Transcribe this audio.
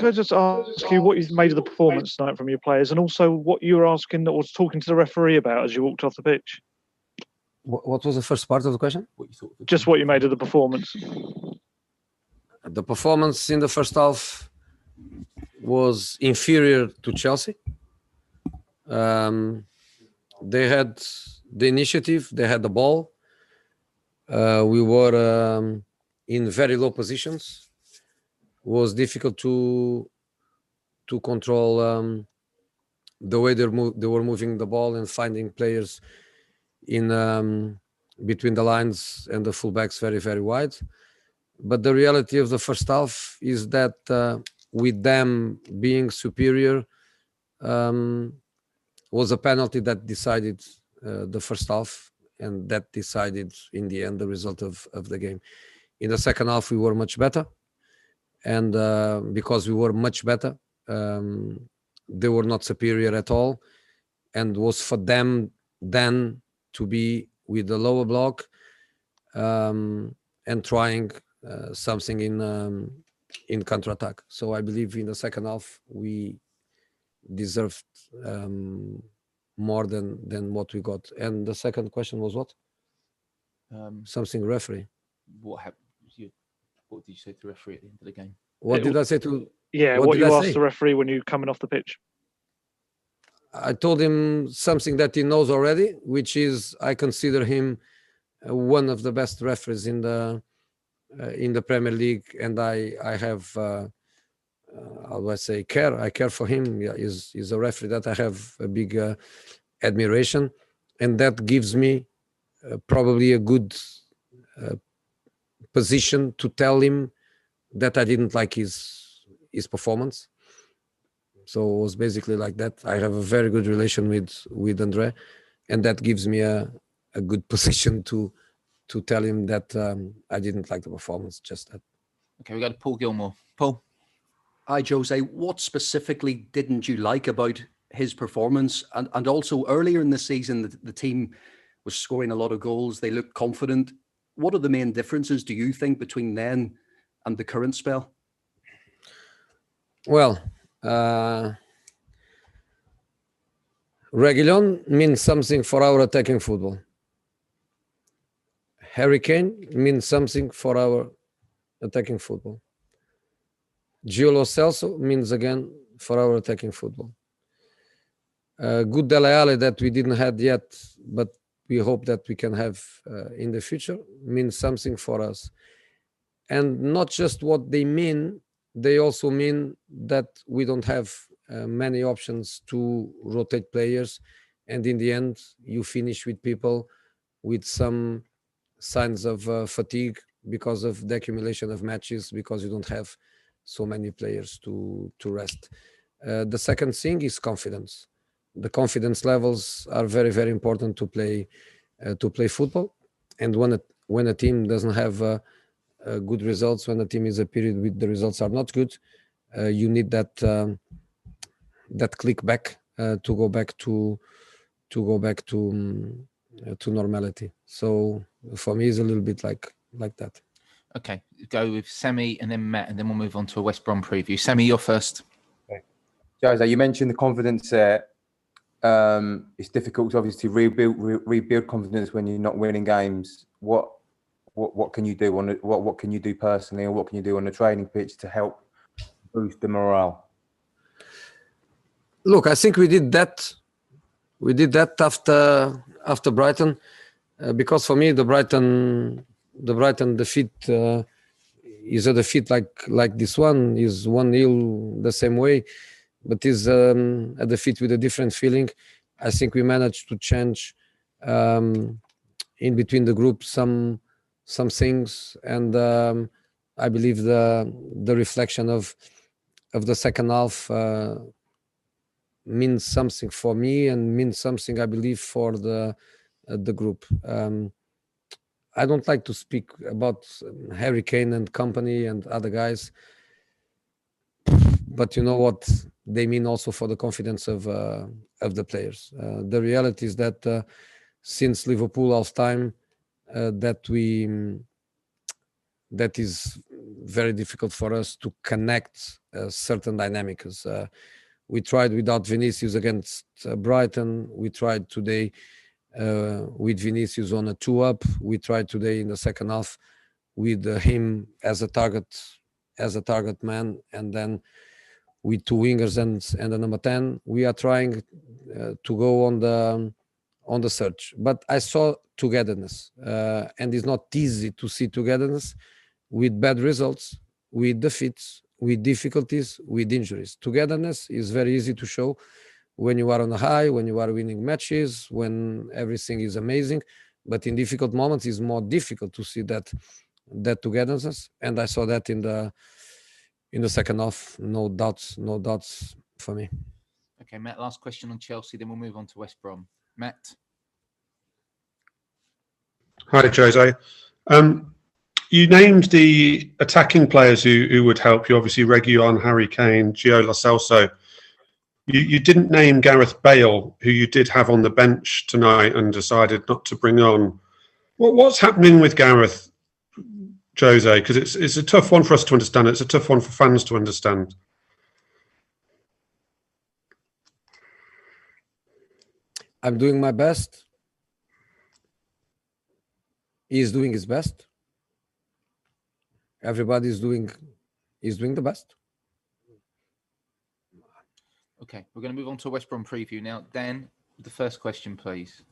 Could I just ask you what you made of the performance tonight from your players, and also what you were asking or talking to the referee about as you walked off the pitch? What was the first part of the question? Just what you made of the performance. The performance in the first half was inferior to Chelsea. They had the initiative, they had the ball. We were in very low positions. It was difficult to control the way they were moving the ball and finding players in between the lines and the fullbacks very, very wide. But the reality of the first half is that with them being superior, was a penalty that decided the first half, and that decided in the end the result of the game. In the second half, we were much better, and because we were much better, they were not superior at all, and was for them then to be with the lower block and trying something in counter-attack. So I believe in the second half we deserved more than what we got. And the second question was what? Something referee. What happened? What did you say to the referee at the end of the game? What did I say to? Yeah, what you asked the referee when you coming off the pitch? I told him something that he knows already, which is I consider him one of the best referees in the Premier League, and I have how do I say care? I care for him. Yeah, he's a referee that I have a big admiration, and that gives me probably a good position to tell him that I didn't like his performance. So it was basically like that. I have a very good relation with Andre, and that gives me a good position to tell him that I didn't like the performance, just that. Okay, we got Paul Gilmore. Paul? Hi, Jose. What specifically didn't you like about his performance? And also earlier in the season, the team was scoring a lot of goals. They looked confident. What are the main differences, do you think, between then and the current spell? Well, Reguilon means something for our attacking football. Harry Kane means something for our attacking football. Gio Lo Celso means again for our attacking football. Good Dele Alli that we didn't have yet, but we hope that we can have in the future, means something for us. And not just what they mean, they also mean that we don't have many options to rotate players, and in the end you finish with people with some signs of fatigue because of the accumulation of matches, because you don't have so many players to rest. The second thing is confidence. The confidence levels are very, very important to play football, and when a team doesn't have good results, when a team is a period with the results are not good, you need that click back to go back to normality. So for me, it's a little bit like that. Okay, go with Semi and then Matt, and then we'll move on to a West Brom preview. Semi, you're first. Okay. Jose, you mentioned the confidence there. It's difficult to obviously rebuild confidence when you're not winning games. What can you do what can you do personally, or what can you do on the training pitch to help boost the morale? Look, I think we did that. We did that after Brighton, because for me the Brighton defeat is a defeat like this one is 1-0 the same way, but is a defeat with a different feeling. I think we managed to change in between the group some things, and I believe the reflection of the second half means something for me, and means something, I believe, for the group. I don't like to speak about Harry Kane and company and other guys, but you know what they mean also for the confidence of the players. The reality is that since Liverpool half time, that is very difficult for us to connect certain dynamics. We tried without Vinicius against Brighton. We tried today with Vinicius on a 2-up. We tried today in the second half with him as a target man, and then with 2 wingers and a number 10. We are trying to go on the search, but I saw togetherness, and it's not easy to see togetherness with bad results, with defeats, with difficulties, with injuries. Togetherness is very easy to show when you are on a high, when you are winning matches, when everything is amazing. But in difficult moments, it's more difficult to see that togetherness. And I saw that in the second half. No doubts for me. Okay, Matt, last question on Chelsea, then we'll move on to West Brom. Matt? Hi, Jose. You named the attacking players who would help you, obviously Reguilon, Harry Kane, Gio Lo Celso. You didn't name Gareth Bale, who you did have on the bench tonight and decided not to bring on. What's happening with Gareth, Jose? Because it's a tough one for us to understand. It's a tough one for fans to understand. I'm doing my best. He's doing his best. Everybody is doing the best. Okay, we're going to move on to a West Brom preview now. Dan, the first question, please.